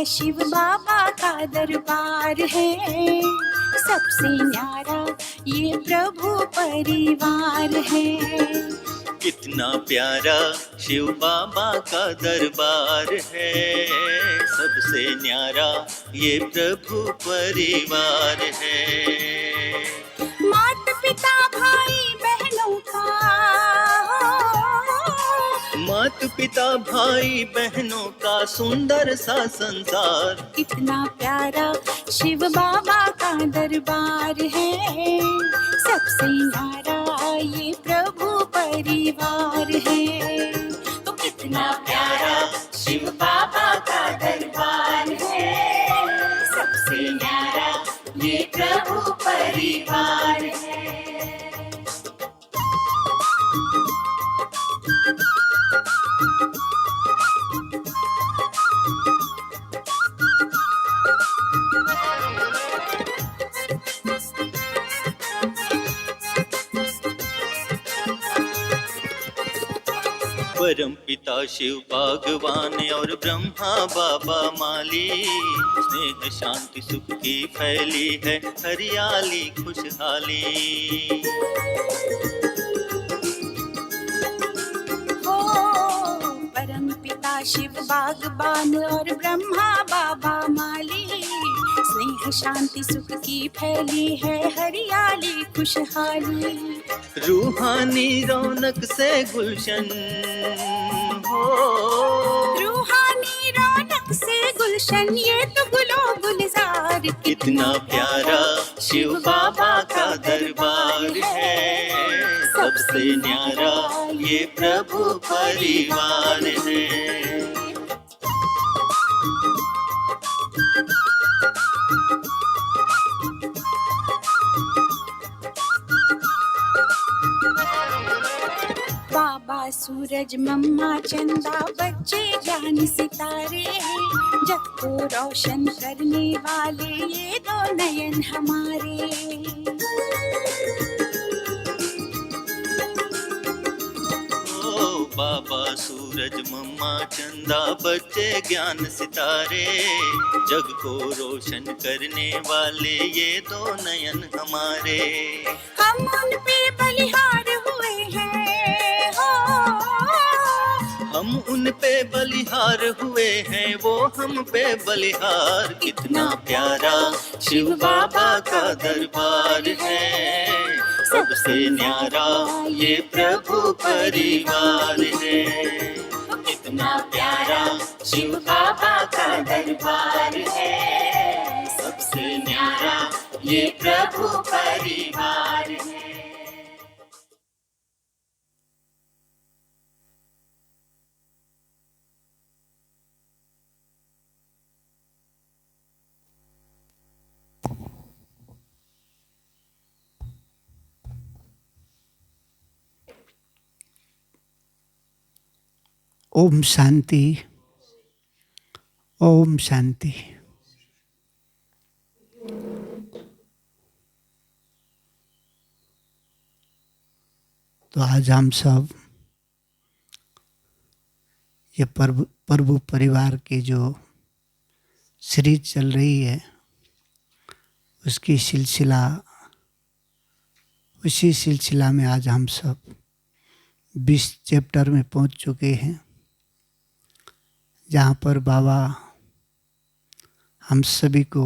शिव बाबा का दरबार है, सबसे न्यारा ये प्रभु परिवार है। कितना प्यारा शिव बाबा का दरबार है, सबसे न्यारा ये प्रभु परिवार है। माता पिता भाई बहनों का, माता पिता भाई बहनों का सुंदर सा संसार। कितना प्यारा शिव बाबा का दरबार है, सबसे न्यारा ये प्रभु परिवार है। तो कितना प्यारा शिव बाबा का दरबार है, सबसे न्यारा ये प्रभु परिवार है। परम पिता शिव भगवान और ब्रह्मा बाबा माली, स्नेह शांति सुख की फैली है हरियाली खुशहाली। हो परम पिता शिव बागबान और ब्रह्मा बाबा माली, स्नेह शांति सुख की फैली है हरियाली खुशहाली। रूहानी रौनक से गुलशन हो, रूहानी रौनक से गुलशन ये तो गुलो गुलजार। कितना प्यारा शिव बाबा का दरबार है, सबसे न्यारा ये प्रभु परिवार है। बाबा सूरज मम्मा चंदा बच्चे ज्ञान सितारे, जग को रोशन करने वाले ये दो नयन हमारे। ओ बाबा सूरज मम्मा चंदा बच्चे ज्ञान सितारे, जग को रोशन करने वाले ये दो नयन हमारे। हम उन पे बलिहार हुए हैं, हो हम उन पे बलिहार हुए हैं, वो हम पे बलिहार। कितना प्यारा शिव बाबा का दरबार है, सबसे न्यारा ये प्रभु परिवार है। कितना प्यारा शिव बाबा का दरबार है, सबसे न्यारा ये प्रभु परिवार है। ओम शांति, ओम शांति। तो आज हम सब ये प्रभु परिवार की जो सीरीज चल रही है, उसकी उसी सिलसिला में आज हम सब 20 चैप्टर में पहुंच चुके हैं, जहाँ पर बाबा हम सभी को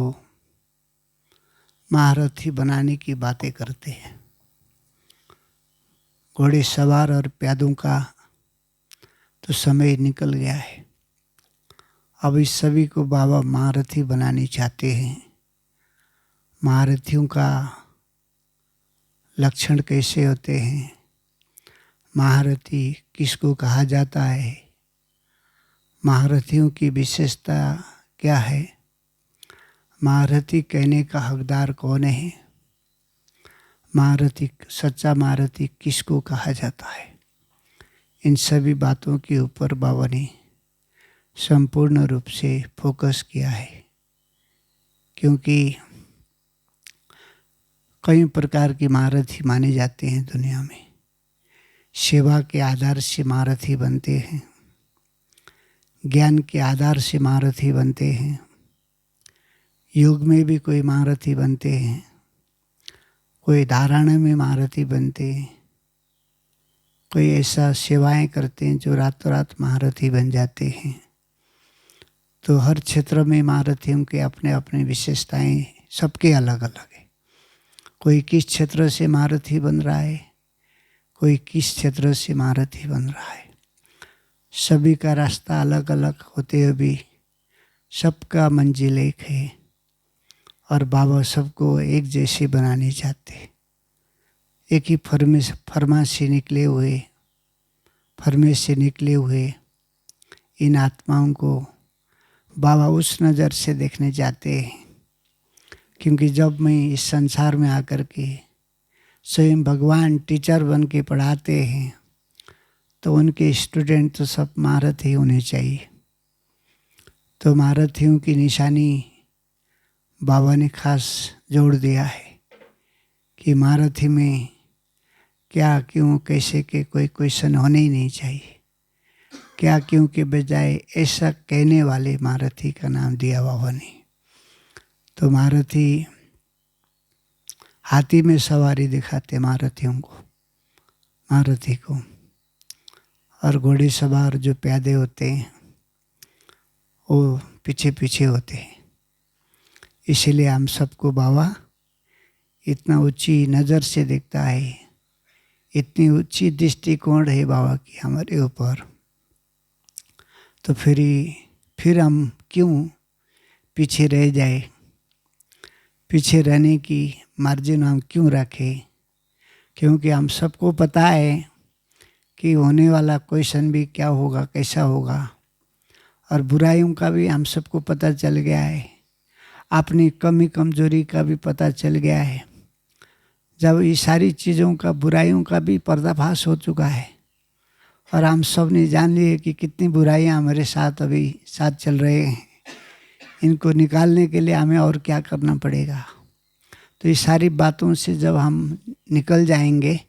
महारथी बनाने की बातें करते हैं। घोड़े सवार और प्यादों का तो समय निकल गया है, अब इस सभी को बाबा महारथी बनाने चाहते हैं। महारथियों का लक्षण कैसे होते हैं, महारथी किसको कहा जाता है, महारथियों की विशेषता क्या है, महारथी कहने का हकदार कौन है, महारथी सच्चा महारथी किसको कहा जाता है, इन सभी बातों के ऊपर बाबा ने संपूर्ण रूप से फोकस किया है। क्योंकि कई प्रकार के महारथी माने जाते हैं दुनिया में। सेवा के आधार से महारथी बनते हैं, ज्ञान के आधार से महारथी बनते हैं, योग में भी कोई महारथी बनते हैं, कोई धारणा में महारथी बनते हैं, कोई ऐसा सेवाएं करते हैं जो रातों रात महारथी बन जाते हैं। तो हर क्षेत्र में महारथियों के अपने अपने विशेषताएं सबके अलग अलग है। कोई किस क्षेत्र से महारथी बन रहा है, कोई किस क्षेत्र से महारथी बन रहा है। सभी का रास्ता अलग अलग होते हुए भी सबका मंजिल एक है और बाबा सबको एक जैसे बनाने चाहते। एक ही फरमाश से निकले हुए इन आत्माओं को बाबा उस नज़र से देखने चाहते हैं। क्योंकि जब मैं इस संसार में आकर के स्वयं भगवान टीचर बन के पढ़ाते हैं तो उनके स्टूडेंट तो सब महारथी होने चाहिए। तो महारथियों की निशानी बाबा ने खास जोड़ दिया है कि महारथी में क्या क्यों कैसे के कोई क्वेश्चन होने ही नहीं चाहिए। क्या क्यों के बजाय ऐसा कहने वाले महारथी का नाम दिया बाबा ने। तो महारथी हाथी में सवारी दिखाते महारथियों को, महारथी को, और घोड़े सवार जो प्यादे होते हैं वो पीछे पीछे होते हैं। इसीलिए हम सबको बाबा इतना ऊंची नज़र से देखता है, इतनी ऊंची दृष्टिकोण है बाबा की हमारे ऊपर। तो फिर हम क्यों पीछे रह जाए, पीछे रहने की मार्जिन हम क्यों रखें। क्योंकि हम सबको पता है कि होने वाला क्वेश्चन भी क्या होगा, कैसा होगा, और बुराइयों का भी हम सबको पता चल गया है, अपनी कमी कमजोरी का भी पता चल गया है। जब ये सारी चीज़ों का, बुराइयों का भी पर्दाफाश हो चुका है और हम सब ने जान लिए कि कितनी बुराइयां हमारे साथ अभी साथ चल रहे हैं, इनको निकालने के लिए हमें और क्या करना पड़ेगा। तो ये सारी बातों से जब हम निकल जाएंगे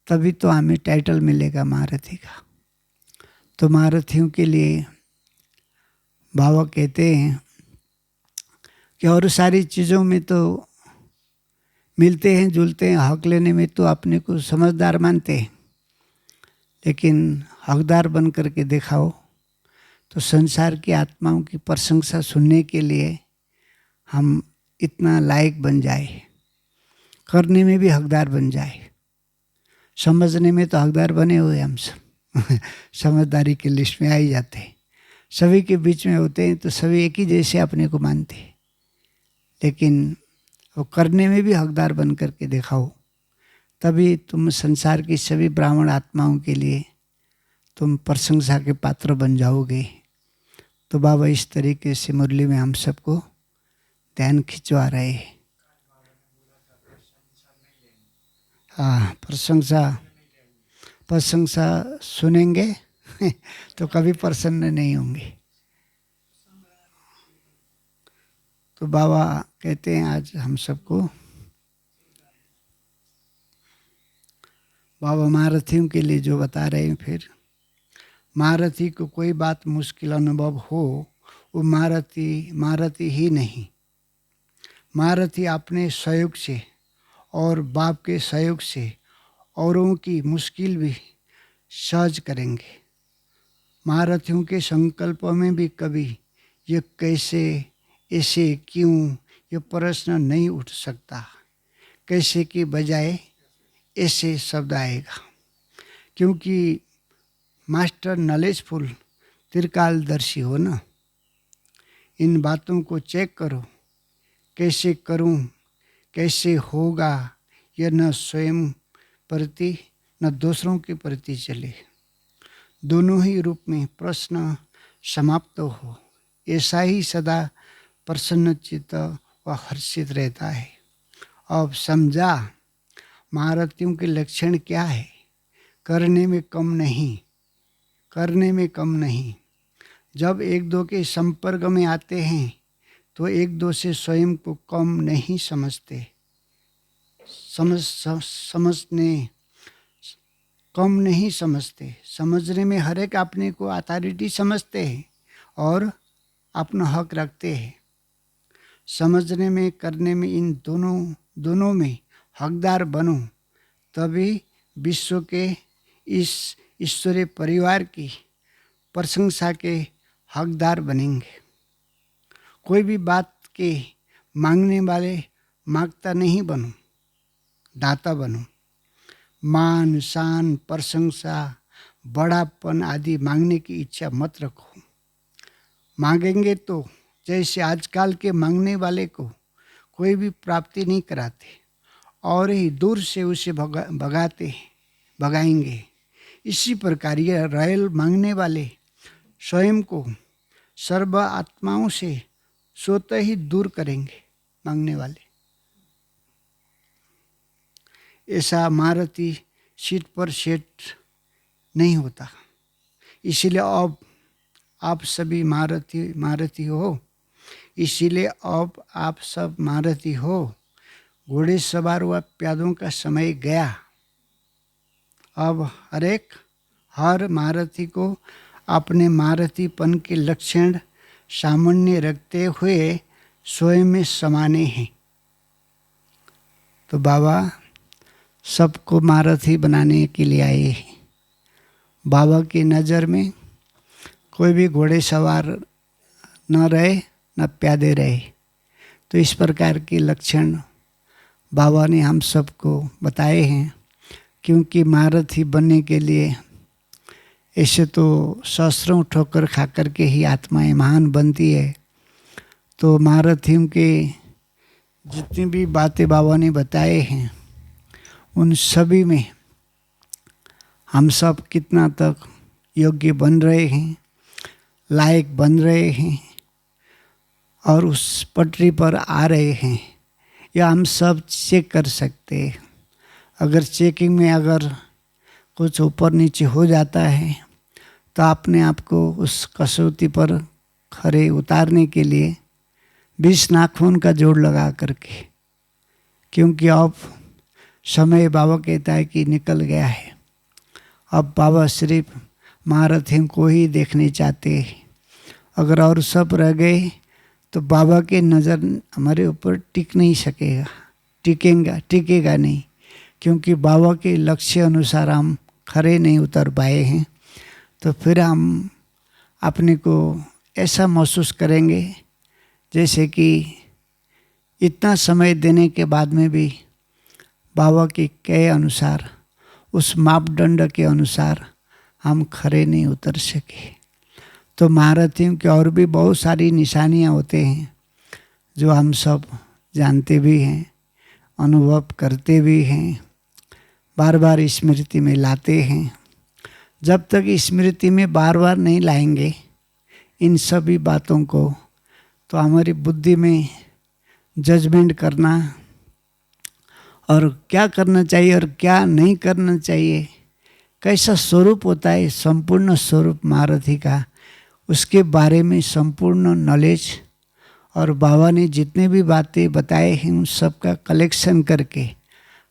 तभी तो हमें टाइटल मिलेगा महारथी का। तो महारथियों के लिए बाबा कहते हैं कि और सारी चीज़ों में तो मिलते हैं जुलते हैं, हक लेने में तो अपने को समझदार मानते हैं, लेकिन हकदार बन करके दिखाओ तो संसार की आत्माओं की प्रशंसा सुनने के लिए हम इतना लायक बन जाए, करने में भी हकदार बन जाए। समझने में तो हकदार बने हुए हम सब समझदारी की लिस्ट में आ ही जाते हैं। सभी के बीच में होते हैं तो सभी एक ही जैसे अपने को मानते हैं, लेकिन वो करने में भी हकदार बन करके दिखाओ, तभी तुम संसार की सभी ब्राह्मण आत्माओं के लिए तुम प्रशंसा के पात्र बन जाओगे। तो बाबा इस तरीके से मुरली में हम सबको ध्यान खिंचवा रहे हैं। हाँ, प्रशंसा सुनेंगे तो कभी प्रसन्न नहीं होंगे। तो बाबा कहते हैं आज हम सबको, बाबा महारथियों के लिए जो बता रहे हैं, फिर महारथी को कोई बात मुश्किल अनुभव हो वो महारथी ही नहीं। महारथी अपने सहयोग से और बाप के सहयोग से औरों की मुश्किल भी सहज करेंगे। महारथियों के संकल्पों में भी कभी ये कैसे, ऐसे, क्यों, ये प्रश्न नहीं उठ सकता। कैसे की बजाय ऐसे शब्द आएगा, क्योंकि मास्टर नॉलेजफुल त्रिकालदर्शी हो ना। इन बातों को चेक करो, कैसे करूं, कैसे होगा, यह न स्वयं प्रति न दूसरों के प्रति चले। दोनों ही रूप में प्रश्न समाप्त हो, ऐसा ही सदा प्रसन्नचित्त व हर्षित रहता है। अब समझा महारथियों के लक्षण क्या है। करने में कम नहीं, करने में कम नहीं। जब एक दो के संपर्क में आते हैं तो एक दो से स्वयं को कम नहीं समझते, समझने कम नहीं समझते। समझने में हर एक अपने को अथॉरिटी समझते हैं और अपना हक रखते हैं। समझने में, करने में, इन दोनों में हकदार बनो, तभी विश्व के इस ईश्वरीय परिवार की प्रशंसा के हकदार बनेंगे। कोई भी बात के मांगने वाले मांगता नहीं बनो, दाता बनो। मान, शान, प्रशंसा, बड़ापन आदि मांगने की इच्छा मत रखो। मांगेंगे तो जैसे आजकल के मांगने वाले को कोई भी प्राप्ति नहीं कराते और ही दूर से उसे भगाएंगे, इसी प्रकार ये रॉयल मांगने वाले स्वयं को सर्व आत्माओं से स्वतः ही दूर करेंगे। मांगने वाले ऐसा महारथी सीट पर सेट नहीं होता। इसीलिए अब आप सभी महारथी हो। इसीलिए अब आप सब महारथी हो। घोड़े सवार व प्यादों का समय गया। अब हर महारथी को अपने महारथीपन के लक्षण सामान्य रखते हुए स्वयं में समाने हैं। तो बाबा सबको महारथी बनाने के लिए आए हैं। बाबा की नज़र में कोई भी घोड़े सवार न रहे न प्यादे रहे। तो इस प्रकार के लक्षण बाबा ने हम सबको बताए हैं। क्योंकि महारथी बनने के लिए ऐसे तो सहस्रों ठोकर खा कर के ही आत्माएं महान बनती है। तो महारथियों के जितनी भी बातें बाबा ने बताए हैं उन सभी में हम सब कितना तक योग्य बन रहे हैं, लायक बन रहे हैं और उस पटरी पर आ रहे हैं, या हम सब चेक कर सकते हैं। अगर चेकिंग में अगर कुछ ऊपर नीचे हो जाता है तो अपने आप को उस कसौटी पर खरे उतारने के लिए 20 नाखून का जोड़ लगा करके, क्योंकि अब समय बाबा कहता है कि निकल गया है। अब बाबा सिर्फ महारथियों को ही देखने चाहते हैं। अगर और सब रह गए तो बाबा की नज़र हमारे ऊपर टिक नहीं सकेगा, टिकेगा नहीं, क्योंकि बाबा के लक्ष्य अनुसार हम खरे नहीं उतर पाए हैं। तो फिर हम अपने को ऐसा महसूस करेंगे जैसे कि इतना समय देने के बाद में भी बाबा के कहे अनुसार, उस मापदंड के अनुसार हम खरे नहीं उतर सके। तो महारथियों की और भी बहुत सारी निशानियाँ होते हैं जो हम सब जानते भी हैं, अनुभव करते भी हैं, बार बार स्मृति में लाते हैं। जब तक स्मृति में बार बार नहीं लाएंगे इन सभी बातों को, तो हमारी बुद्धि में जजमेंट करना और क्या करना चाहिए और क्या नहीं करना चाहिए, कैसा स्वरूप होता है संपूर्ण स्वरूप महारथी का, उसके बारे में संपूर्ण नॉलेज और बाबा ने जितने भी बातें बताए हैं उन सब का कलेक्शन करके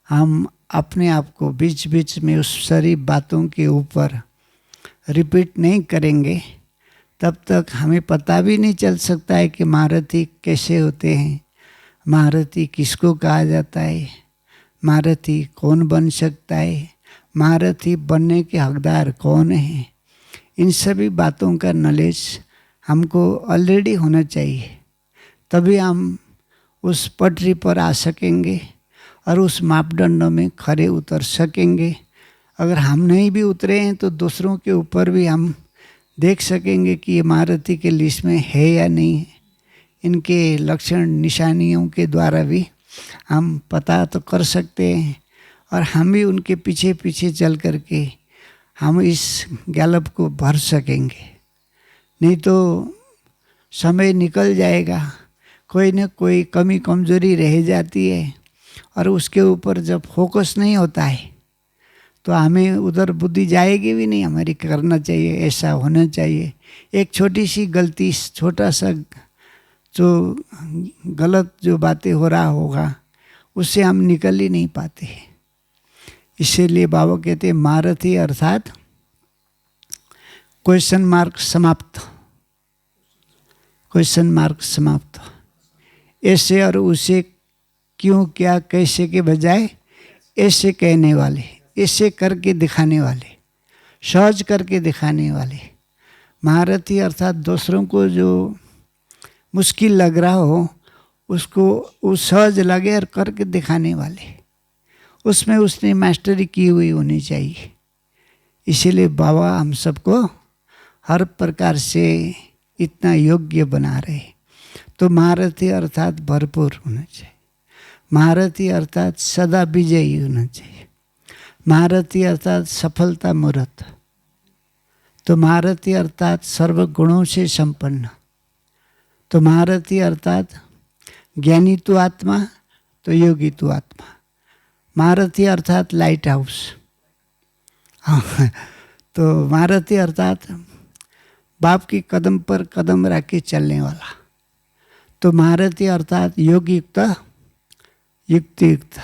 हम अपने आप को बीच बीच में उस सारी बातों के ऊपर रिपीट नहीं करेंगे, तब तक हमें पता भी नहीं चल सकता है कि महारथी कैसे होते हैं, महारथी किसको कहा जाता है, महारथी कौन बन सकता है, महारथी बनने के हकदार कौन हैं। इन सभी बातों का नॉलेज हमको ऑलरेडी होना चाहिए, तभी हम उस पटरी पर आ सकेंगे और उस मापदंडों में खरे उतर सकेंगे। अगर हम नहीं भी उतरे हैं तो दूसरों के ऊपर भी हम देख सकेंगे कि ये महारथी के लिस्ट में है या नहीं है। इनके लक्षण निशानियों के द्वारा भी हम पता तो कर सकते हैं और हम भी उनके पीछे पीछे चल करके हम इस गैलप को भर सकेंगे। नहीं तो समय निकल जाएगा, कोई न कोई कमी कमजोरी रह जाती है और उसके ऊपर जब फोकस नहीं होता है तो हमें उधर बुद्धि जाएगी भी नहीं। हमारी करना चाहिए, ऐसा होना चाहिए। एक छोटी सी गलती, छोटा सा जो गलत जो बातें हो रहा होगा उससे हम निकल ही नहीं पाते। इसीलिए बाबा कहते हैं महारथी अर्थात क्वेश्चन मार्क समाप्त। ऐसे और उसे, क्यों, क्या, कैसे के बजाय ऐसे कहने वाले, ऐसे करके दिखाने वाले, सहज करके दिखाने वाले। महारथी अर्थात दूसरों को जो मुश्किल लग रहा हो उसको वो सहज लगे और करके दिखाने वाले, उसमें उसने मास्टरी की हुई होनी चाहिए। इसीलिए बाबा हम सबको हर प्रकार से इतना योग्य बना रहे। तो महारथी अर्थात भरपूर होना चाहिए, महारथी अर्थात सदा विजयी होना चाहिए, महारथी अर्थात सफलता मूर्त, तो महारथी अर्थात सर्व गुणों से संपन्न, तो महारथी अर्थात ज्ञानी तो आत्मा, तो योगी तो आत्मा, महारथी अर्थात लाइट हाउस, तो महारथी अर्थात बाप की कदम पर कदम रख के चलने वाला, तो महारथी अर्थात योग युक्त युक्ति युक्त।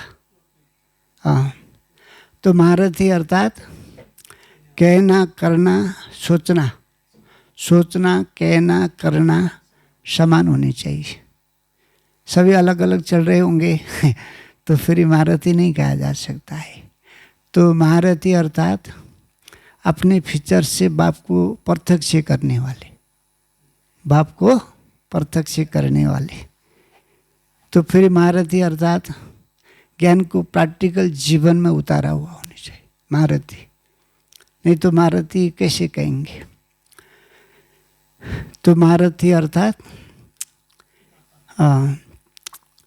हाँ, तो महारथी अर्थात कहना करना सोचना, सोचना कहना करना समान होनी चाहिए। सभी अलग अलग चल रहे होंगे तो फिर महारथी नहीं कहा जा सकता है। तो महारथी अर्थात अपने फीचर से बाप को प्रत्यक्ष करने वाले, बाप को प्रत्यक्ष करने वाले। तो फिर महारथी अर्थात ज्ञान को प्रैक्टिकल जीवन में उतारा हुआ होना चाहिए महारथी, नहीं तो महारथी कैसे कहेंगे। तो महारथी अर्थात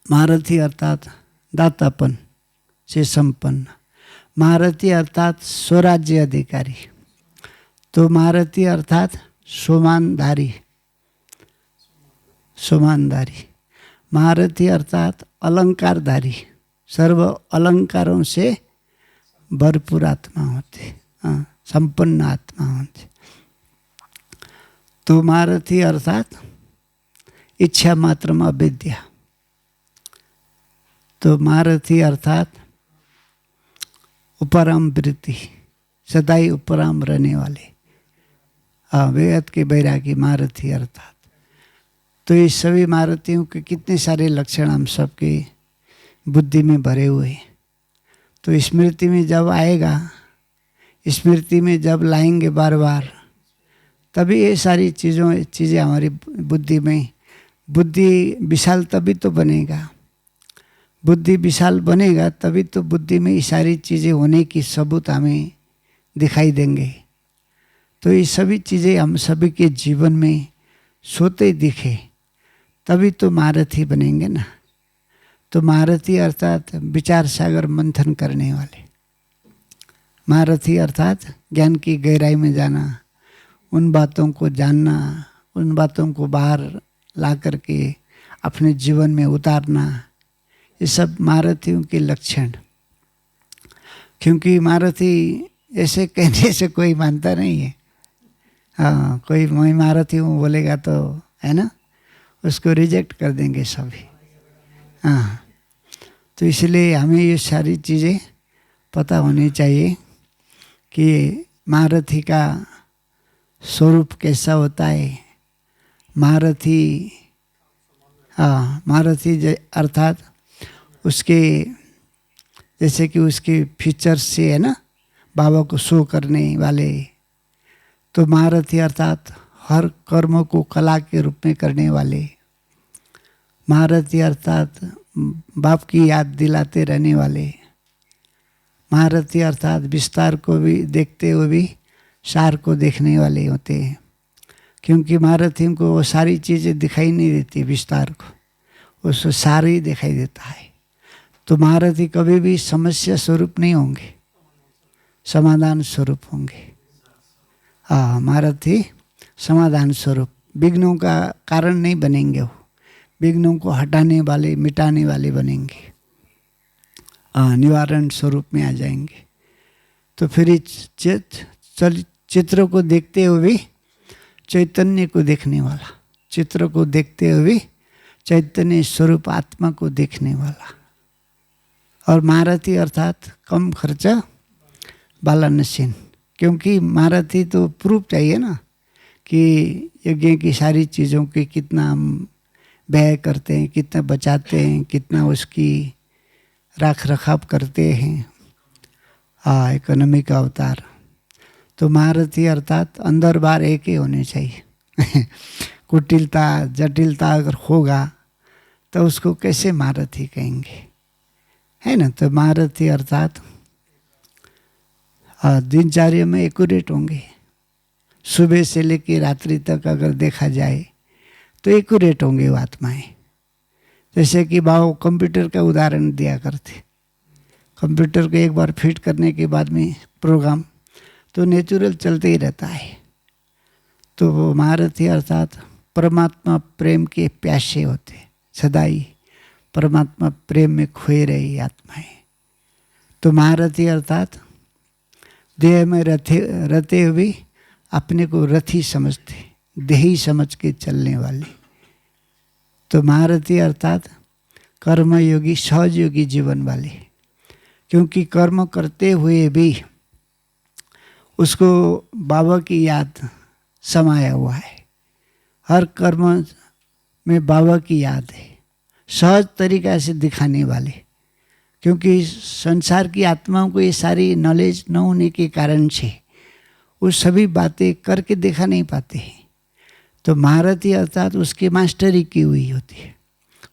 महारथी अर्थात दातापन से संपन्न, महारथी अर्थात स्वराज्य अधिकारी, तो महारथी अर्थात सोमानधारी, सोमानधारी, महारथी अर्थात अलंकारधारी, सर्व अलंकारों से भरपूर आत्मा होती, संपन्न आत्मा होती। तो महारथी अर्थात इच्छा मात्र में अविद्या, तो महारथी अर्थात उपराम वृत्ति, सदाई उपराम रहने वाले, बेहद के बैरागी महारथी अर्थात। तो ये सभी महारथियों के कितने सारे लक्षण हम सबके बुद्धि में भरे हुए हैं। तो स्मृति में जब आएगा, स्मृति में जब लाएंगे बार बार, तभी ये सारी चीज़ें हमारी बुद्धि में, बुद्धि विशाल तभी तो बनेगा, बुद्धि विशाल बनेगा तभी तो बुद्धि में ये सारी चीज़ें होने की सबूत हमें दिखाई देंगे। तो ये सभी चीज़ें हम सभी के जीवन में सोते दिखे तभी तो महारथी बनेंगे ना। तो महारथी अर्थात विचार सागर मंथन करने वाले, महारथी अर्थात ज्ञान की गहराई में जाना, उन बातों को जानना, उन बातों को बाहर ला करके अपने जीवन में उतारना, ये सब महारथियों के लक्षण। क्योंकि महारथी ऐसे कहने से कोई मानता नहीं है। हाँ, कोई मैं महारथी हूँ बोलेगा तो है ना, उसको रिजेक्ट कर देंगे सभी। हाँ, तो इसलिए हमें ये सारी चीज़ें पता होनी चाहिए कि महारथी का स्वरूप कैसा होता है। महारथी, हाँ, महारथी अर्थात उसके जैसे कि उसके फीचर्स से है ना, बाबा को शो करने वाले। तो महारथी अर्थात हर कर्मों को कला के रूप में करने वाले, महारथी अर्थात बाप की याद दिलाते रहने वाले, महारथी अर्थात विस्तार को भी देखते हुए भी सार को देखने वाले होते हैं। क्योंकि महारथियों को वो सारी चीज़ें दिखाई नहीं देती, विस्तार को उसको सार ही दिखाई देता है। तो महारथी कभी भी समस्या स्वरूप नहीं होंगे, समाधान स्वरूप होंगे। हाँ, महारथी समाधान स्वरूप, विघ्नों का कारण नहीं बनेंगे, वो विघ्नों को हटाने वाले, मिटाने वाले बनेंगे। हाँ, निवारण स्वरूप में आ जाएंगे। तो फिर इस चित्र को देखते हुए भी चैतन्य को देखने वाला, चित्र को देखते हुए चैतन्य स्वरूप आत्मा को देखने वाला। और महारथी अर्थात कम खर्चा बाला नसीन, क्योंकि महारथी तो प्रूफ चाहिए ना कि यज्ञ की सारी चीज़ों के कितना हम व्यय करते हैं, कितना बचाते हैं, कितना उसकी रख रखाव करते हैं। इकोनॉमी का अवतार। तो महारथी अर्थात अंदर बाहर एक ही होने चाहिए। कुटिलता जटिलता अगर होगा तो उसको कैसे महारथी कहेंगे, है ना। तो महारथी अर्थात दिनचर्या में एक्यूरेट होंगे। सुबह से लेकर रात्रि तक अगर देखा जाए तो एक्यूरेट होंगे वो आत्माएं। जैसे कि बाबा कंप्यूटर का उदाहरण दिया करते। कंप्यूटर को एक बार फिट करने के बाद में प्रोग्राम तो नेचुरल चलते ही रहता है। तो वो महारथी अर्थात परमात्मा प्रेम के प्यासे होते, सदा ही परमात्मा प्रेम में खोए रही आत्माएं। तो महारथी अर्थात देह में रहते हुए अपने को रथी समझते, देही समझ के चलने वाले। तो महारथी अर्थात कर्मयोगी सहजयोगी जीवन वाले, क्योंकि कर्म करते हुए भी उसको बाबा की याद समाया हुआ है। हर कर्म में बाबा की याद है, सहज तरीका से दिखाने वाले। क्योंकि संसार की आत्माओं को ये सारी नॉलेज न होने के कारण से वो सभी बातें करके दिखा नहीं पाते हैं। तो महारथी अर्थात उसकी मास्टरी की हुई होती है।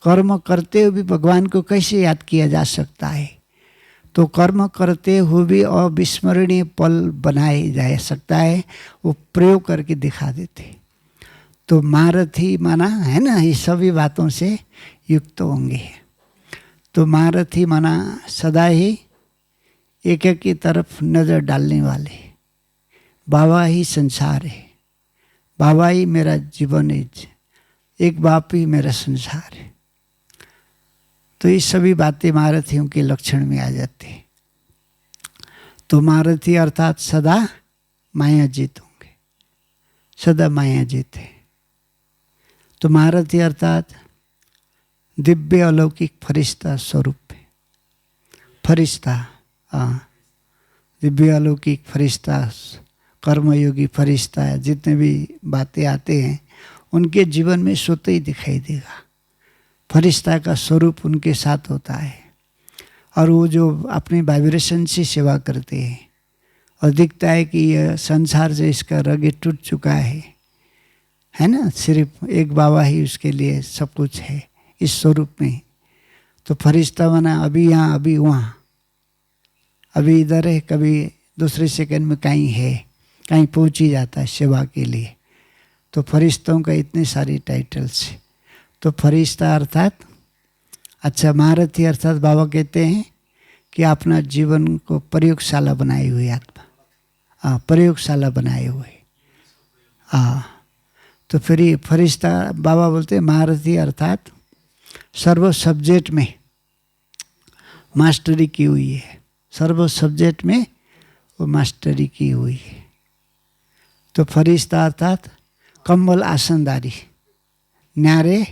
कर्म करते हुए भी भगवान को कैसे याद किया जा सकता है, तो कर्म करते हुए भी अविस्मरणीय पल बनाए जा सकता है, वो प्रयोग करके दिखा देते। तो महारथी माना है ना, ये सभी बातों से युक्त होंगे। तो महारथी माना सदा ही एक एक की तरफ नज़र डालने वाले। बाबा ही संसार है, बाबा ही मेरा जीवन है, एक बाप ही मेरा संसार है। तो ये सभी बातें महारथियों के लक्षण में आ जाती हैं। तो महारथी अर्थात सदा मायाजीत होंगे, सदा मायाजीत है। तो महारथी अर्थात दिव्य अलौकिक फरिश्ता स्वरूप है। फरिश्ता, दिव्य अलौकिक फरिश्ता, कर्मयोगी फरिश्ता, जितने भी बातें आते हैं उनके जीवन में स्वतः ही दिखाई देगा। फरिश्ता का स्वरूप उनके साथ होता है और वो जो अपने वाइब्रेशन से सेवा करते हैं और दिखता है कि यह संसार से इसका रग टूट चुका है ना। सिर्फ एक बाबा ही उसके लिए सब कुछ है इस स्वरूप में। तो फरिश्ता बना अभी यहाँ अभी वहाँ, अभी इधर है, कभी दूसरे सेकंड में कहीं है, कहीं पहुँच ही जाता है सेवा के लिए। तो फरिश्तों का इतने सारी टाइटल्स है। तो फरिश्ता अर्थात अच्छा महारथी अर्थात बाबा कहते हैं कि अपना जीवन को प्रयोगशाला बनाए हुए आत्मा, प्रयोगशाला बनाए हुए। तो फिर ये फरिश्ता बाबा बोलते हैं महारथी अर्थात सर्व सब्जेक्ट में मास्टरी की हुई है, सर्व सब्जेक्ट में वो मास्टरी की हुई है। तो फरिश्ता अर्थात कम्बल आसनदारी, न्यारे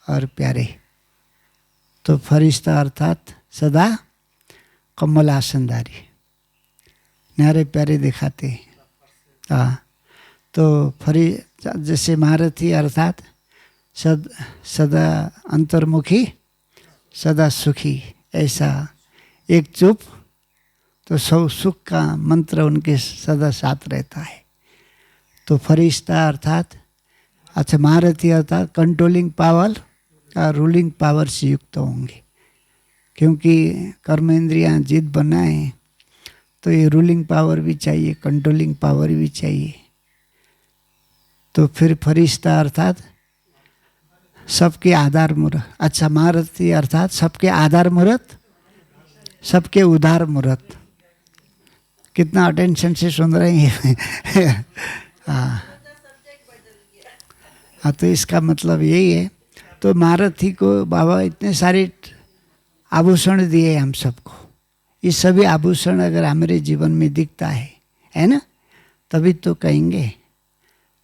और प्यारे। तो फरिश्ता अर्थात सदा कम्बल आसनदारी, न्यारे प्यारे दिखाते हैं। तो जैसे महारथी अर्थात सदा अंतर्मुखी सदा सुखी, ऐसा एक चुप तो सब सुख का मंत्र उनके सदा साथ रहता है। तो फरिश्ता अर्थात अच्छा महारथी अर्थात कंट्रोलिंग पावर और रूलिंग पावर से युक्त होंगे, क्योंकि कर्मेंद्रियां जिद बनाए तो ये रूलिंग पावर भी चाहिए, कंट्रोलिंग पावर भी चाहिए। तो फिर फरिश्ता अर्थात सबके आधार मूर्त, अच्छा महारथी अर्थात सबके आधार मूर्त, सबके उधार मूर्त। कितना अटेंशन से सुन रहे हैं। हाँ, तो इसका मतलब यही है। तो महारथी को बाबा इतने सारे आभूषण दिए हम सबको। ये सभी आभूषण अगर हमारे जीवन में दिखता है ना, तभी तो कहेंगे।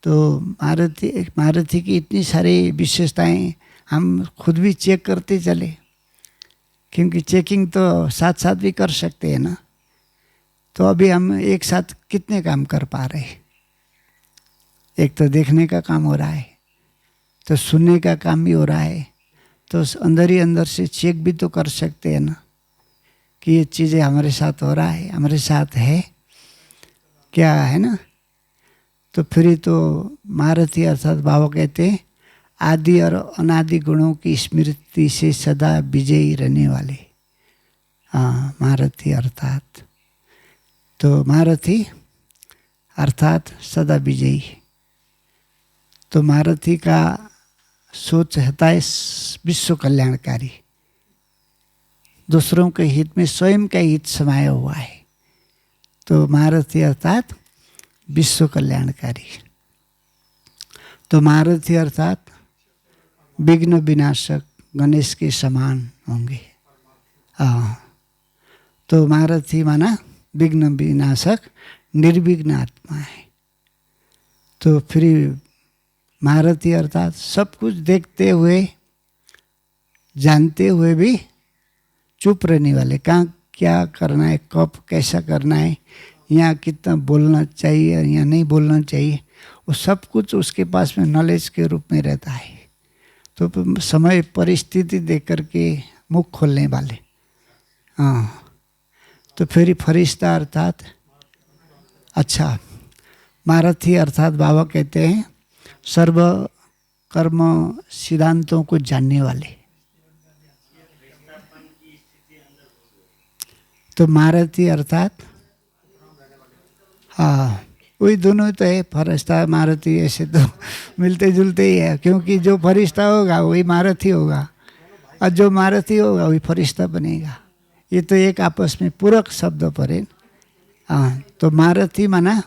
तो महारथी की इतनी सारी विशेषताएं हम खुद भी चेक करते चले, क्योंकि चेकिंग तो साथ साथ भी कर सकते हैं ना। तो अभी हम एक साथ कितने काम कर पा रहे हैं? एक तो देखने का काम हो रहा है, तो सुनने का काम भी हो रहा है, तो अंदर ही अंदर से चेक भी तो कर सकते हैं ना कि ये चीज़ें हमारे साथ हो रहा है, हमारे साथ है क्या, है ना। तो फिर तो महारथी अर्थात बाबा कहते हैं आदि और अनादि गुणों की स्मृति से सदा विजयी रहने वाले, हाँ महारथी अर्थात। तो महारथी अर्थात सदा विजयी। तो महारथी का सोच होता है विश्व कल्याणकारी, दूसरों के हित में स्वयं का हित समाया हुआ है। तो महारथी अर्थात विश्व कल्याणकारी। तो महारथी अर्थात विघ्न विनाशक गणेश के समान होंगे। हाँ, तो महारथी माना विघ्न विनाशक निर्विघ्न आत्मा है। तो फिर महारथी अर्थात सब कुछ देखते हुए जानते हुए भी चुप रहने वाले, कहाँ क्या करना है, कब कैसा करना है, यहाँ कितना बोलना चाहिए या नहीं बोलना चाहिए, वो सब कुछ उसके पास में नॉलेज के रूप में रहता है। तो समय परिस्थिति देख करके मुख खोलने वाले। हाँ, तो फिर फरिश्ता अर्थात अच्छा, महारथी अर्थात बाबा कहते हैं सर्व कर्म सिद्धांतों को जानने वाले। तो महारथी अर्थात हाँ वही दोनों तो है, फरिश्ता महारथी ऐसे तो मिलते जुलते ही है, क्योंकि जो फरिश्ता होगा वही महारथी होगा और जो महारथी होगा वही फरिश्ता बनेगा। ये तो एक आपस में पूरक शब्द पर है। हाँ, तो महारथी माना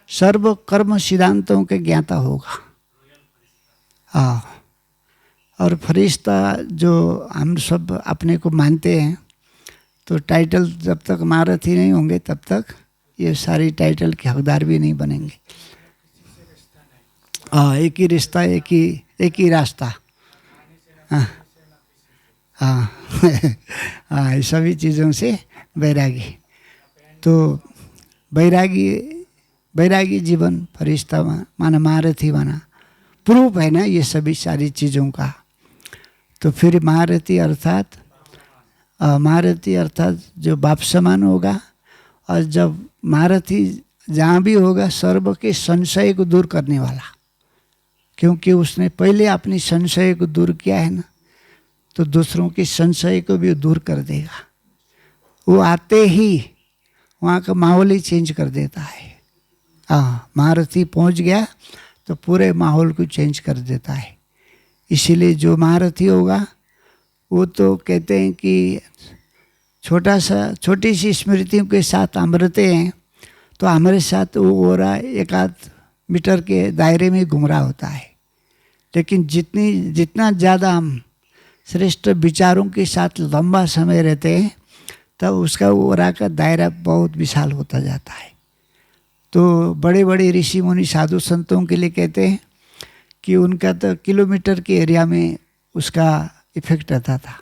सर्व कर्म सिद्धांतों के ज्ञाता होगा। हाँ, और फरिश्ता जो हम सब अपने को मानते हैं, तो टाइटल जब तक महारथी नहीं होंगे तब तक ये सारी टाइटल के हकदार भी नहीं बनेंगे। हाँ, एक ही रिश्ता, एक ही रास्ता। हाँ हाँ हाँ, ये सभी चीज़ों से बैरागी। तो बैरागी जीवन फरिश्ता माना महारथी माना प्रूफ है ना ये सभी सारी चीज़ों का। तो फिर महारथी अर्थात जो बाप समान होगा, और जब महारथी जहाँ भी होगा सर्व के संशय को दूर करने वाला, क्योंकि उसने पहले अपनी संशय को दूर किया है ना, तो दूसरों के संशय को भी दूर कर देगा। वो आते ही वहाँ का माहौल ही चेंज कर देता है। हाँ, महारथी पहुँच गया तो पूरे माहौल को चेंज कर देता है। इसीलिए जो महारथी होगा वो तो कहते हैं कि छोटी सी स्मृतियों के साथ हम रहते हैं, तो हमारे साथ वो हो रहा है 1-8 मीटर के दायरे में घूम रहा होता है। लेकिन जितना ज़्यादा हम श्रेष्ठ विचारों के साथ लंबा समय रहते हैं, तब उसका ओरा का दायरा बहुत विशाल होता जाता है। तो बड़े बड़े ऋषि मुनि साधु संतों के लिए कहते हैं कि उनका तो किलोमीटर के एरिया में उसका इफेक्ट रहता था।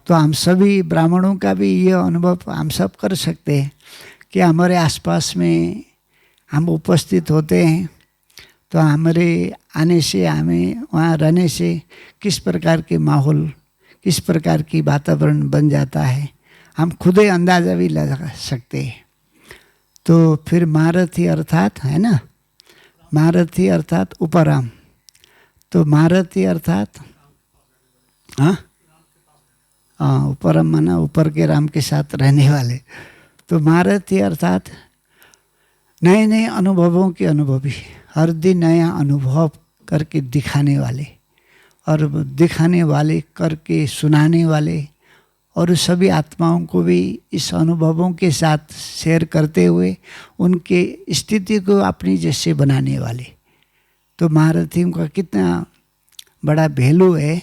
तो हम सभी ब्राह्मणों का भी ये अनुभव हम सब कर सकते हैं कि हमारे आसपास में हम उपस्थित होते हैं, तो हमारे आने से, हमें वहाँ रहने से किस प्रकार के माहौल, किस प्रकार की वातावरण बन जाता है, हम खुद ही अंदाज़ा भी लगा सकते हैं। तो फिर महारथी अर्थात है ना, महारथी अर्थात उपराम। तो महारथी अर्थात हाँ उपरम माना ऊपर के राम के साथ रहने वाले। तो महारथी अर्थात नए नए अनुभवों के अनुभवी, हर दिन नया अनुभव करके दिखाने वाले, और दिखाने वाले करके सुनाने वाले, और सभी आत्माओं को भी इस अनुभवों के साथ शेयर करते हुए उनके स्थिति को अपनी जैसे बनाने वाले। तो महारथियों का कितना बड़ा वैल्यू है,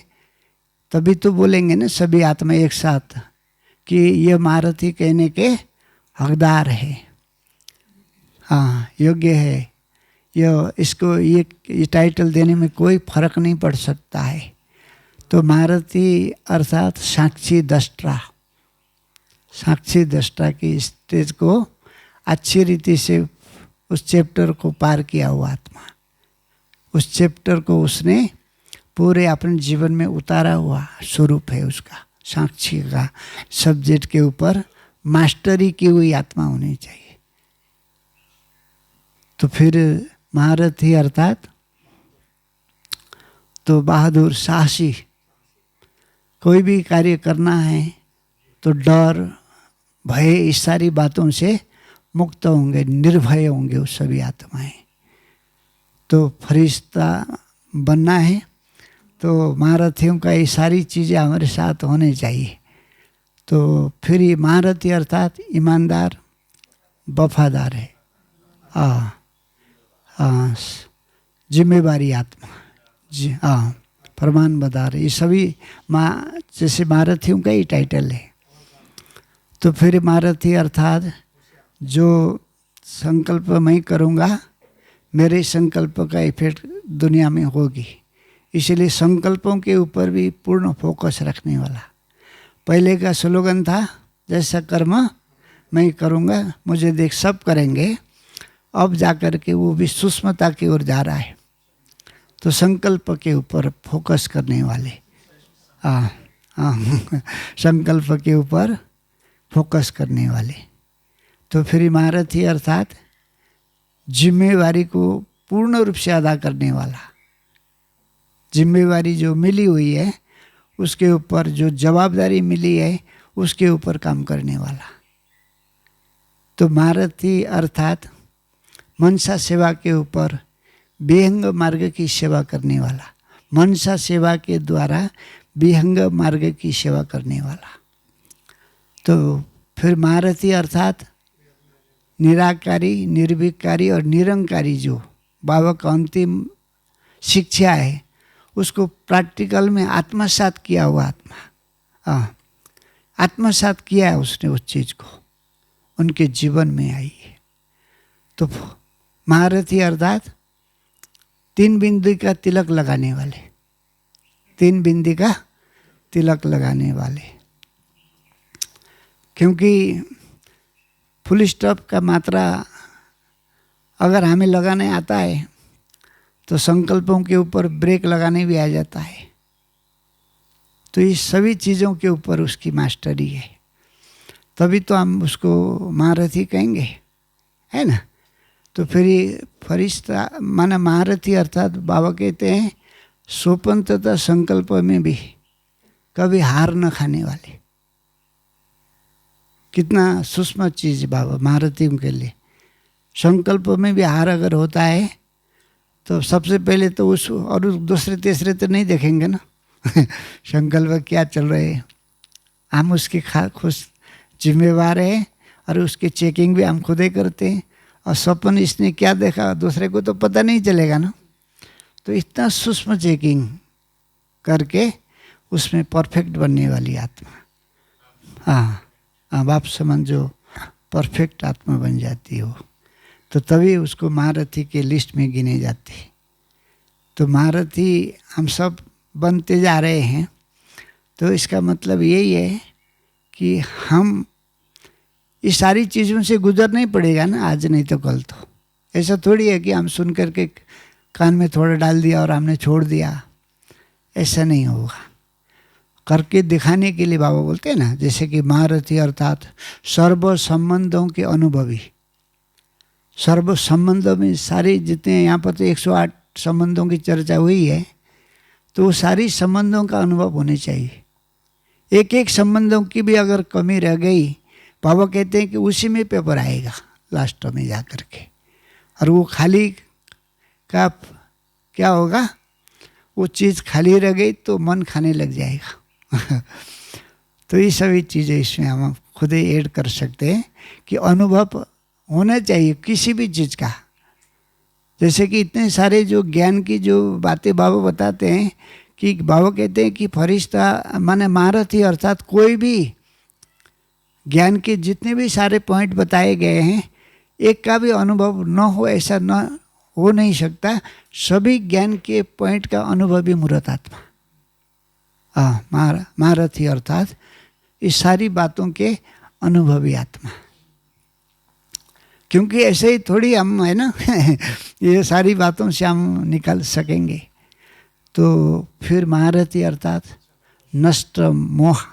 तभी तो बोलेंगे ना सभी आत्मा एक साथ कि ये महारथी कहने के हकदार है, हाँ योग्य है, इसको ये टाइटल देने में कोई फर्क नहीं पड़ सकता है। तो महारथी अर्थात साक्षी दृष्टा की स्टेज को अच्छी रीति से उस चैप्टर को पार किया हुआ आत्मा, उस चैप्टर को उसने पूरे अपने जीवन में उतारा हुआ स्वरूप है उसका, साक्षी का सब्जेक्ट के ऊपर मास्टरी की हुई आत्मा होनी चाहिए। तो फिर महारथी अर्थात तो बहादुर, साहसी, कोई भी कार्य करना है तो डर भय इस सारी बातों से मुक्त होंगे, निर्भय होंगे वो सभी आत्माएं। तो फरिश्ता बनना है तो महारथियों का ये सारी चीज़ें हमारे साथ होने चाहिए। तो फिर ये महारथी अर्थात ईमानदार, वफादार है, जिम्मेवारी आत्मा, जी हाँ, फरमानबरदार, ये सभी जैसे महारथियों का ही टाइटल है। तो फिर महारथी अर्थात जो संकल्प मैं करूँगा मेरे संकल्प का इफेक्ट दुनिया में होगी, इसलिए संकल्पों के ऊपर भी पूर्ण फोकस रखने वाला। पहले का स्लोगन था जैसा कर्म मैं करूँगा मुझे देख सब करेंगे, अब जाकर के वो भी सूक्ष्मता की ओर जा रहा है। तो संकल्प के ऊपर फोकस करने वाले, संकल्प के ऊपर फोकस करने वाले। तो फिर महारथी अर्थात जिम्मेवारी को पूर्ण रूप से अदा करने वाला, जिम्मेवारी जो मिली हुई है उसके ऊपर, जो जवाबदारी मिली है उसके ऊपर काम करने वाला। तो महारथी अर्थात मनसा सेवा के ऊपर विहंग मार्ग की सेवा करने वाला, मनसा सेवा के द्वारा विहंग मार्ग की सेवा करने वाला। तो फिर महारथी अर्थात निराकारी, निर्विकारी और निरंकारी, जो बाबा का अंतिम शिक्षा है उसको प्रैक्टिकल में आत्मसात किया हुआ आत्मा, आत्मसात किया है उसने, उस चीज़ को उनके जीवन में आई है। तो महारथी अर्थात 3 बिंदी का तिलक लगाने वाले, 3 बिंदी का तिलक लगाने वाले। क्योंकि फुल स्टॉप का मात्रा अगर हमें लगाने आता है तो संकल्पों के ऊपर ब्रेक लगाने भी आ जाता है। तो इस सभी चीज़ों के ऊपर उसकी मास्टरी है, तभी तो हम उसको महारथी कहेंगे, है ना। तो फिर ये फरिश्ता माना महारथी अर्थात बाबा कहते हैं सोपन तथा संकल्प में भी कभी हार न खाने वाले। कितना सूक्ष्म चीज़ बाबा महारथियों के लिए। संकल्प में भी हार अगर होता है तो सबसे पहले तो उस और दूसरे तीसरे तो नहीं देखेंगे ना संकल्प क्या चल रहे हैं, हम उसके खुश जिम्मेवार हैं और उसकी चेकिंग भी हम खुद ही करते हैं। और स्वप्न इसने क्या देखा दूसरे को तो पता नहीं चलेगा ना। तो इतना सूक्ष्म चेकिंग करके उसमें परफेक्ट बनने वाली आत्मा, हाँ बाप समझ जो परफेक्ट आत्मा बन जाती हो, तो तभी उसको महारथी के लिस्ट में गिने जाते। तो महारथी हम सब बनते जा रहे हैं। तो इसका मतलब यही है कि हम इस सारी चीज़ों से गुजरना ही पड़ेगा ना, आज नहीं तो कल। तो ऐसा थोड़ी है कि हम सुन करके कान में थोड़ा डाल दिया और हमने छोड़ दिया, ऐसा नहीं होगा। करके दिखाने के लिए बाबा बोलते हैं ना, जैसे कि महारथी अर्थात सर्व संबंधों के अनुभवी। सर्व संबंधों में सारे जितने यहाँ पर तो 108 संबंधों की चर्चा हुई है, तो वो सारी संबंधों का अनुभव होने चाहिए। एक एक संबंधों की भी अगर कमी रह गई, बाबा कहते हैं कि उसी में पेपर आएगा लास्ट में जा कर के, और वो खाली का क्या होगा, वो चीज़ खाली रह गई तो मन खाने लग जाएगा तो ये सभी चीज़ें इसमें हम खुद ही ऐड कर सकते हैं कि अनुभव होना चाहिए किसी भी चीज़ का। जैसे कि इतने सारे जो ज्ञान की जो बातें बाबा बताते हैं कि बाबा कहते हैं कि फरिश्ता माने महारथी अर्थात कोई भी ज्ञान के जितने भी सारे पॉइंट बताए गए हैं एक का भी अनुभव न हो, ऐसा न हो नहीं सकता। सभी ज्ञान के पॉइंट का अनुभवी मूर्त आत्मा, महारथी अर्थात इस सारी बातों के अनुभवी आत्मा। क्योंकि ऐसे ही थोड़ी हम है ना ये सारी बातों से हम निकल सकेंगे। तो फिर महारथी अर्थात नष्ट मोह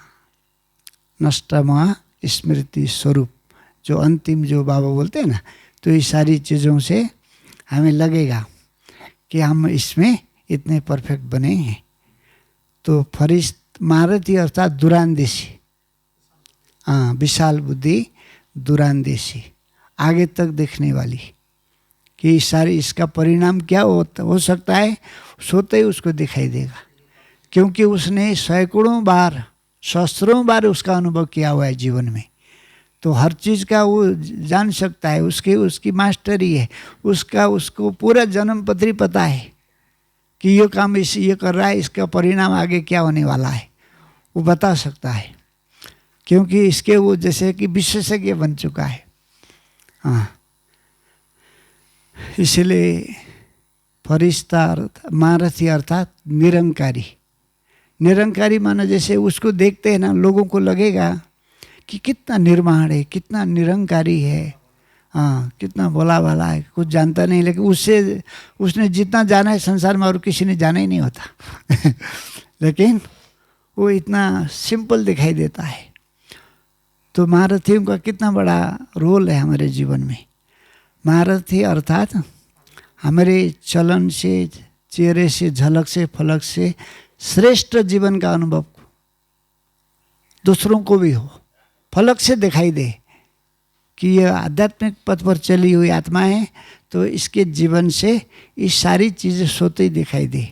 स्मृति स्वरूप, जो अंतिम जो बाबा बोलते हैं ना, तो ये सारी चीज़ों से हमें लगेगा कि हम इसमें इतने परफेक्ट बने हैं। तो फरिश्त महारथी अर्थात दूरांदेशी, हाँ, विशाल बुद्धि, दूरांदेशी, आगे तक देखने वाली, कि सारी इसका परिणाम क्या हो सकता है, सोते ही उसको दिखाई देगा, क्योंकि उसने सैकड़ों बार, सहस्त्रों बार उसका अनुभव किया हुआ है जीवन में। तो हर चीज़ का वो जान सकता है, उसकी मास्टरी है, उसको पूरा जन्म पत्री पता है कि ये काम ये कर रहा है, इसका परिणाम आगे क्या होने वाला है, वो बता सकता है, क्योंकि इसके वो जैसे कि विशेषज्ञ बन चुका है। हाँ, इसलिए फरिश्ता महारथी अर्थात निरंकारी। निरंकारी माना जैसे उसको देखते हैं ना, लोगों को लगेगा कि कितना निर्माण है, कितना निरंकारी है, हाँ, कितना भोला भाला है, कुछ जानता नहीं, लेकिन उसने जितना जाना है संसार में और किसी ने जाना ही नहीं होता लेकिन वो इतना सिंपल दिखाई देता है। तो महारथियों का कितना बड़ा रोल है हमारे जीवन में। महारथी अर्थात हमारे चलन से, चेहरे से, झलक से, फलक से श्रेष्ठ जीवन का अनुभव दूसरों को भी हो, फलक से दिखाई दे कि ये आध्यात्मिक पथ पर चली हुई आत्मा है, तो इसके जीवन से ये सारी चीज़ें सोते ही दिखाई दे,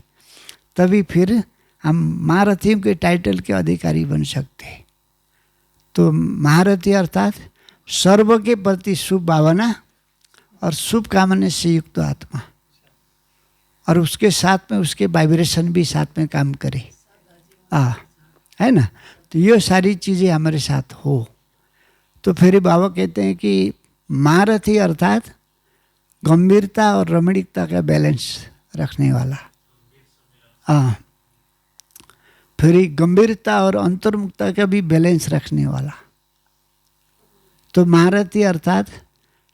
तभी फिर हम महारथियों के टाइटल के अधिकारी बन सकते हैं। तो महारथी अर्थात सर्व के प्रति शुभ भावना और शुभ कामना से युक्त आत्मा, और उसके साथ में उसके वाइब्रेशन भी साथ में काम करे, है ना। तो ये सारी चीज़ें हमारे साथ हो, तो फिर बाबा कहते हैं कि महारथी अर्थात गंभीरता और रमणीकता का बैलेंस रखने वाला, फिर गंभीरता और अंतर्मुखता का भी बैलेंस रखने वाला। तो महारथी अर्थात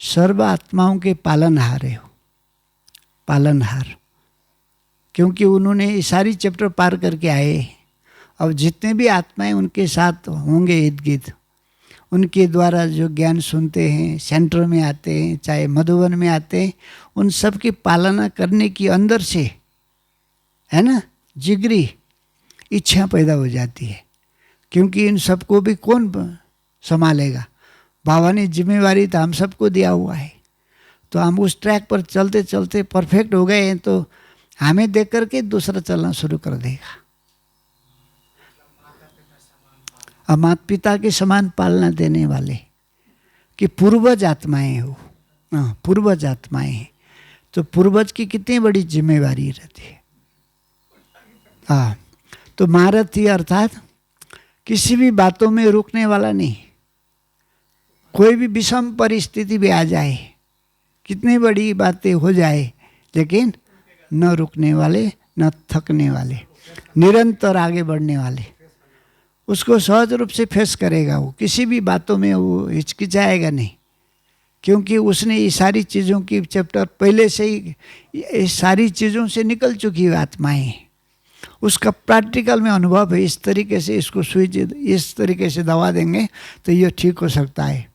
सर्व आत्माओं के पालनहार है, पालनहार, क्योंकि उन्होंने ये सारी चैप्टर पार करके आए। अब जितने भी आत्माएं उनके साथ होंगे इर्द गिर्द, उनके द्वारा जो ज्ञान सुनते हैं, सेंटर में आते हैं, चाहे मधुबन में आते हैं, उन सब की पालना करने की अंदर से, है ना, जिगरी इच्छा पैदा हो जाती है, क्योंकि इन सबको भी कौन संभालेगा। बाबा ने जिम्मेवारी तो हम सबको दिया हुआ है, तो हम उस ट्रैक पर चलते चलते परफेक्ट हो गए हैं, तो हमें देख करके दूसरा चलना शुरू कर देगा। अब माता पिता के समान पालना देने वाले कि पूर्वज आत्माएं हो, पूर्वज आत्माएं हैं, तो पूर्वज की कितनी बड़ी जिम्मेवारी रहती है। तो महारथी अर्थात किसी भी बातों में रुकने वाला नहीं, कोई भी विषम परिस्थिति भी आ जाए, कितनी बड़ी बातें हो जाए, लेकिन न रुकने वाले, न थकने वाले, निरंतर आगे बढ़ने वाले, उसको सहज रूप से फेस करेगा। वो किसी भी बातों में वो हिचकिचाएगा नहीं, क्योंकि उसने ये सारी चीज़ों की चैप्टर पहले से ही ये सारी चीज़ों से निकल चुकी हुई आत्माएं हैं, उसका प्रैक्टिकल में अनुभव है। इस तरीके से इसको सुई इस तरीके से दवा देंगे तो ये ठीक हो सकता है,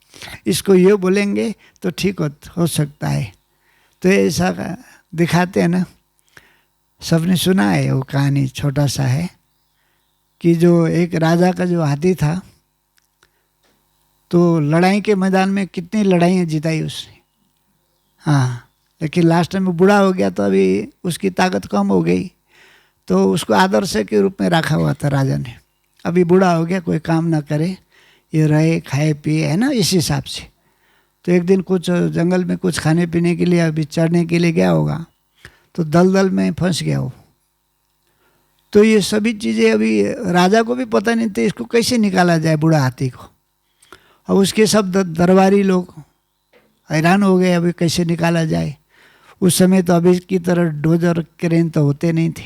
इसको ये बोलेंगे तो ठीक हो सकता है। तो ऐसा दिखाते हैं ना, सबने सुना है वो कहानी, छोटा सा है कि जो एक राजा का जो हाथी था, तो लड़ाई के मैदान में कितनी लड़ाइयाँ जिताई उसने, हाँ, लेकिन लास्ट में बूढ़ा हो गया, तो अभी उसकी ताकत कम हो गई, तो उसको आदर्श के रूप में रखा हुआ था राजा ने। अभी बूढ़ा हो गया, कोई काम ना करे, ये रहे खाए पिए, है ना, इस हिसाब से। तो एक दिन कुछ जंगल में कुछ खाने पीने के लिए, अभी चढ़ने के लिए गया होगा, तो दलदल में फंस गया वो। तो ये सभी चीज़ें अभी राजा को भी पता नहीं थे इसको कैसे निकाला जाए, बूढ़ा हाथी को। और उसके सब दरबारी लोग हैरान हो गए, अभी कैसे निकाला जाए। उस समय तो अभी की तरह डोजर क्रेन तो होते नहीं थे,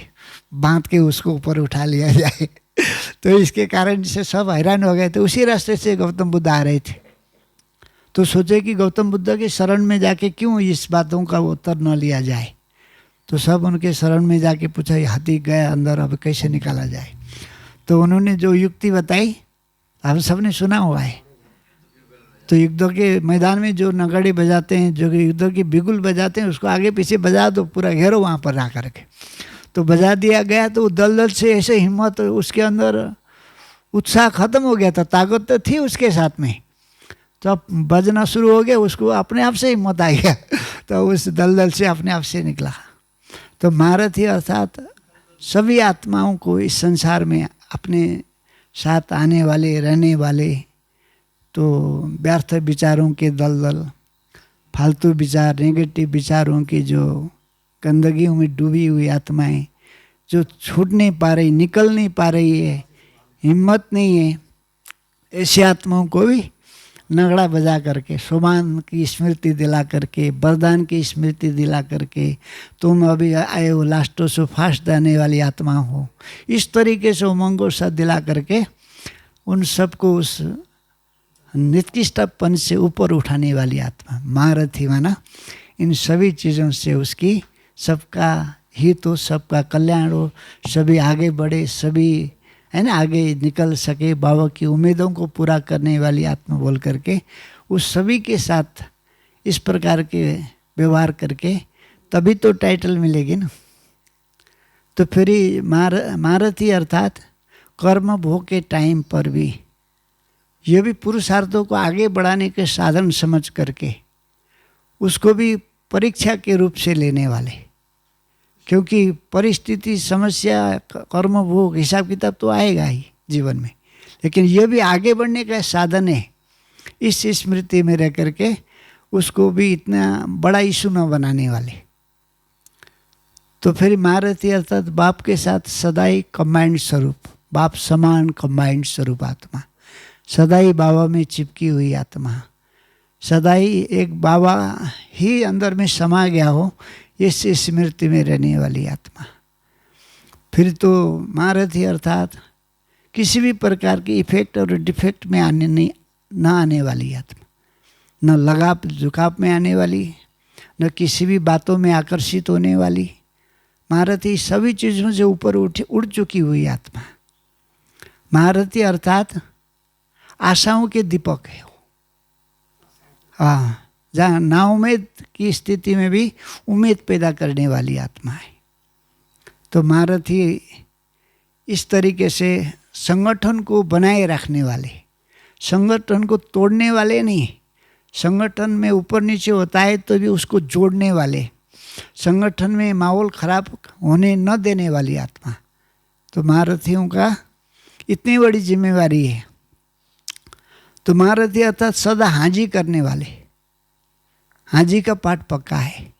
बांध के उसको ऊपर उठा लिया जाए तो इसके कारण से सब हैरान हो गए थे। उसी रास्ते से गौतम बुद्ध आ रहे थे, तो सोचे कि गौतम बुद्ध के शरण में जाके क्यों इस बातों का उत्तर न लिया जाए। तो सब उनके शरण में जाके पूछा ये हाथी गया अंदर, अब कैसे निकाला जाए। तो उन्होंने जो युक्ति बताई हम सब ने सुना हुआ है। तो युद्धों के मैदान में जो नगाड़े बजाते हैं, जो युद्धों की बिगुल बजाते हैं, उसको आगे पीछे बजा दो, पूरा घेरो वहाँ पर ला करके। तो बजा दिया गया तो दलदल से ऐसे हिम्मत, उसके अंदर उत्साह खत्म हो गया था, ताकत तो थी उसके साथ में। तो अब बजना शुरू हो गया, उसको अपने आप से हिम्मत आ गया, तो उस दलदल से अपने आप से निकला। तो महारथी अर्थात सभी आत्माओं को इस संसार में अपने साथ आने वाले, रहने वाले, तो व्यर्थ विचारों के दलदल, फालतू विचार, नेगेटिव विचारों की जो गंदगियों में डूबी हुई आत्माएं, जो छूट नहीं पा रही, निकल नहीं पा रही है, हिम्मत नहीं है, ऐसी आत्माओं को भी नगड़ा बजा करके, सोमान की स्मृति दिला करके, वरदान की स्मृति दिला करके, तुम अभी आए हो, लास्टो से फास्ट आने वाली आत्मा हो, इस तरीके से उमंगों सा दिला करके उन सबको उस निकृष्टपन से ऊपर उठाने वाली आत्मा महारथी माना। इन सभी चीज़ों से उसकी सबका हित हो, सबका कल्याण हो, सभी आगे बढ़े, सभी है ना आगे निकल सके, बाबा की उम्मीदों को पूरा करने वाली आत्मा बोल करके उस सभी के साथ इस प्रकार के व्यवहार करके तभी तो टाइटल मिलेगी ना। तो फिर महारथी अर्थात कर्म भोग के टाइम पर भी ये भी पुरुषार्थों को आगे बढ़ाने के साधन समझ करके उसको भी परीक्षा के रूप से लेने वाले, क्योंकि परिस्थिति, समस्या, कर्म भोग, हिसाब किताब तो आएगा ही जीवन में, लेकिन ये भी आगे बढ़ने का साधन है। इस स्मृति में रह करके उसको भी इतना बड़ा इशू न बनाने वाले। तो फिर महारथी अर्थात बाप के साथ सदाई कंबाइंड स्वरूप, बाप समान कंबाइंड स्वरूप आत्मा, सदाई बाबा में चिपकी हुई आत्मा, सदाई एक बाबा ही अंदर में समा गया हो, इस स्मृति में रहने वाली आत्मा। फिर तो महारथी अर्थात किसी भी प्रकार के इफेक्ट और डिफेक्ट में आने वाली आत्मा, न लगाव झुकाव में आने वाली, न किसी भी बातों में आकर्षित होने वाली। महारथी सभी चीज़ों से ऊपर उड़ चुकी हुई आत्मा। महारथी अर्थात आशाओं के दीपक है। हाँ, जहाँ नाउम्मीद की स्थिति में भी उम्मीद पैदा करने वाली आत्मा है। तो महारथी इस तरीके से संगठन को बनाए रखने वाले, संगठन को तोड़ने वाले नहीं। संगठन में ऊपर नीचे होता है तो भी उसको जोड़ने वाले, संगठन में माहौल खराब होने न देने वाली आत्मा। तो महारथियों का इतनी बड़ी जिम्मेवारी है। तो महारथी अर्थात सदा हाजी करने वाले, हाजी का पाठ पक्का है।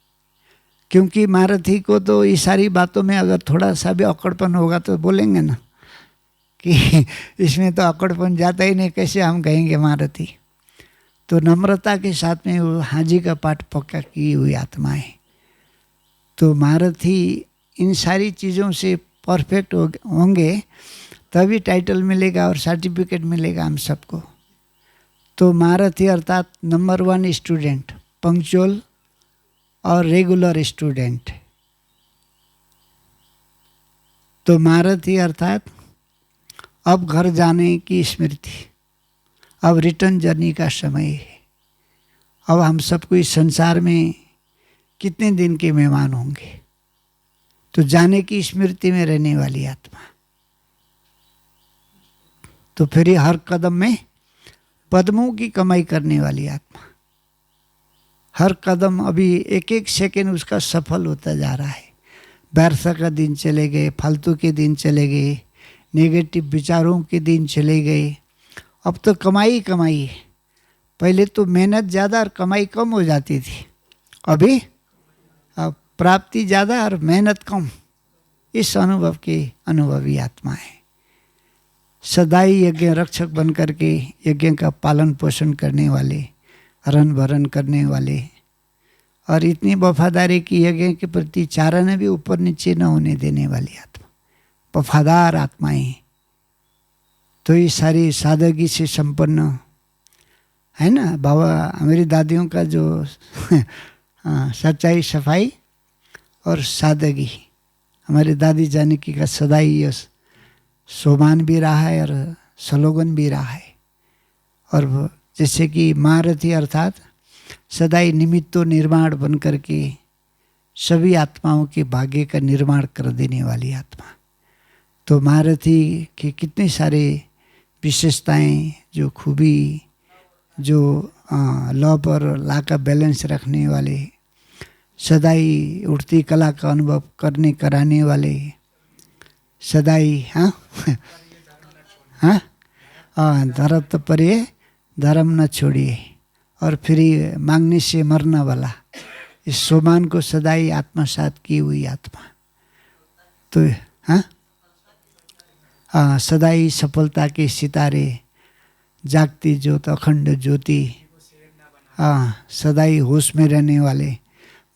क्योंकि महारथी को तो इस सारी बातों में अगर थोड़ा सा भी अकड़पन होगा तो बोलेंगे ना कि इसमें तो अकड़पन जाता ही नहीं, कैसे हम कहेंगे महारथी। तो नम्रता के साथ में वो हाजी का पाठ पक्का की हुई आत्मा है। तो महारथी इन सारी चीज़ों से परफेक्ट होंगे तभी टाइटल मिलेगा और सर्टिफिकेट मिलेगा हम सबको। तो महारथी अर्थात नंबर 1 स्टूडेंट, पंक्चुअल और रेगुलर स्टूडेंट। तो महारथी अर्थात अब घर जाने की स्मृति, अब रिटर्न जर्नी का समय है। अब हम सबको इस संसार में कितने दिन के मेहमान होंगे, तो जाने की स्मृति में रहने वाली आत्मा। तो फिर हर कदम में पद्मों की कमाई करने वाली आत्मा। हर कदम अभी एक एक सेकेंड उसका सफल होता जा रहा है। व्यर्थ का दिन चले गए, फालतू के दिन चले गए, नेगेटिव विचारों के दिन चले गए। अब तो कमाई कमाई है। पहले तो मेहनत ज़्यादा और कमाई कम हो जाती थी, अभी अब प्राप्ति ज़्यादा और मेहनत कम। इस अनुभव की अनुभवी आत्मा है। सदाई यज्ञ रक्षक बन करके यज्ञ का पालन पोषण करने वाले, हरण भरण करने वाले, और इतनी वफादारी की यज्ञ के प्रति चारण भी ऊपर नीचे न होने देने वाली आत्मा, वफादार आत्माएं। तो ये सारी सादगी से संपन्न है ना। बाबा मेरी दादियों का जो सच्चाई, सफाई और सादगी। हमारे दादी जानकी का सदा ही यह सोमान भी रहा है और स्लोगन भी रहा है। और जैसे कि महारथी अर्थात सदा ही निमित्तो निर्माण बन करके सभी आत्माओं के भाग्य का निर्माण कर देने वाली आत्मा। तो महारथी के कितने सारे विशेषताएं, जो खूबी, जो लव और ला का बैलेंस रखने वाले, सदा ही उठती कला का अनुभव कराने वाले, सदा ही धर्म तो परिये धर्म न छोड़िए, और फिर मांगने से मरना वाला, इस सोमान को सदा ही आत्मसात की हुई आत्मा। तो सदा ही सफलता के सितारे, जागती ज्योत, अखंड ज्योति, सदा ही होश में रहने वाले,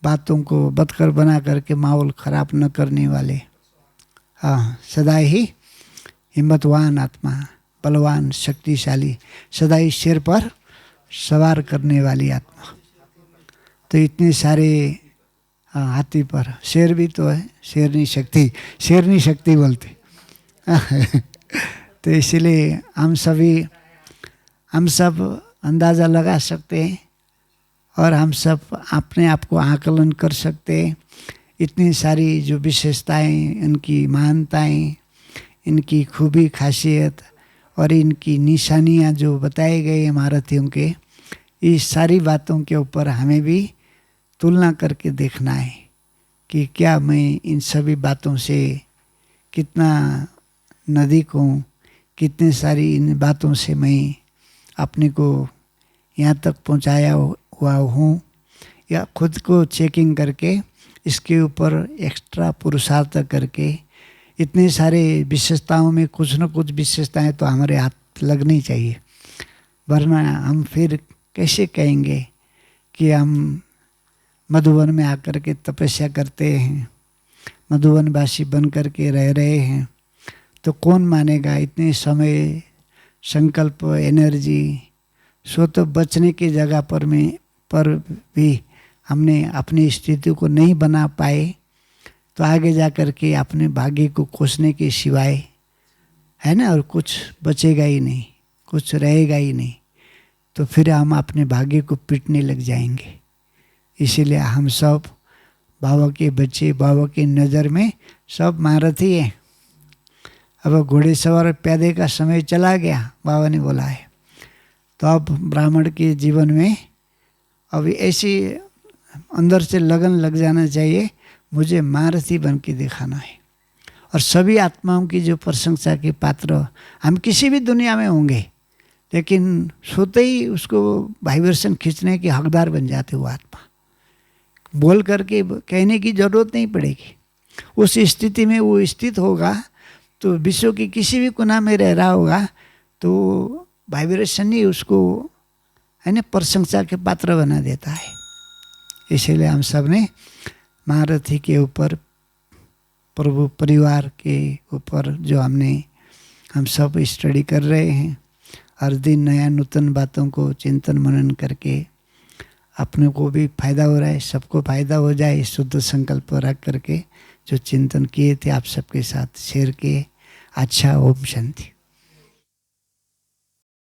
बातों को बदकर बना करके माहौल खराब न करने वाले, सदा ही हिम्मतवान आत्मा, बलवान, शक्तिशाली, सदा ही सिर पर सवार करने वाली आत्मा। तो इतने सारे हाथी पर शेर भी तो है, शेरनी शक्ति बोलते तो इसीलिए हम सब अंदाज़ा लगा सकते हैं और हम सब अपने आप को आकलन कर सकते हैं। इतनी सारी जो विशेषताएं, इनकी महानताएं, इनकी खूबी खासियत और इनकी निशानियां जो बताए गए हैं महारथियों के, इस सारी बातों के ऊपर हमें भी तुलना करके देखना है कि क्या मैं इन सभी बातों से कितना नज़दीक हूँ, कितनी सारी इन बातों से मैं अपने को यहाँ तक पहुँचाया हुआ हूँ, या खुद को चेकिंग करके इसके ऊपर एक्स्ट्रा पुरुषार्थ करके। इतने सारे विशेषताओं में कुछ न कुछ विशेषताएं तो हमारे हाथ लगनी चाहिए, वरना हम फिर कैसे कहेंगे कि हम मधुबन में आकर के तपस्या करते हैं, मधुबनवासी बन कर के रह रहे हैं। तो कौन मानेगा? इतने समय, संकल्प, एनर्जी, सो तो बचने की जगह पर भी हमने अपनी स्थिति को नहीं बना पाए, तो आगे जा कर के अपने भाग्य को कोसने के सिवाय, है ना, और कुछ बचेगा ही नहीं, कुछ रहेगा ही नहीं। तो फिर हम अपने भाग्य को पीटने लग जाएंगे। इसीलिए हम सब बाबा के बच्चे, बाबा की नज़र में सब महारथी हैं। अब घोड़े सवार प्यादे का समय चला गया, बाबा ने बोला है। तो अब ब्राह्मण के जीवन में अभी ऐसी अंदर से लगन लग जाना चाहिए, मुझे महारथी बन के दिखाना है। और सभी आत्माओं की जो प्रशंसा के पात्र हम किसी भी दुनिया में होंगे, लेकिन सोते ही उसको वाइब्रेशन खींचने के हकदार बन जाते वो आत्मा। बोल करके कहने की ज़रूरत नहीं पड़ेगी। उस स्थिति में वो स्थित होगा तो विश्व के किसी भी कोना में रह रहा होगा, तो वाइब्रेशन ही उसको, है ना, प्रशंसा के पात्र बना देता है। इसीलिए हम सब ने महारथी के ऊपर, प्रभु परिवार के ऊपर जो हम सब स्टडी कर रहे हैं, हर दिन नया नूतन बातों को चिंतन मनन करके अपने को भी फायदा हो रहा है, सबको फायदा हो जाए, शुद्ध संकल्प रख करके जो चिंतन किए थे आप सबके साथ शेयर किए। अच्छा, ओम शांति।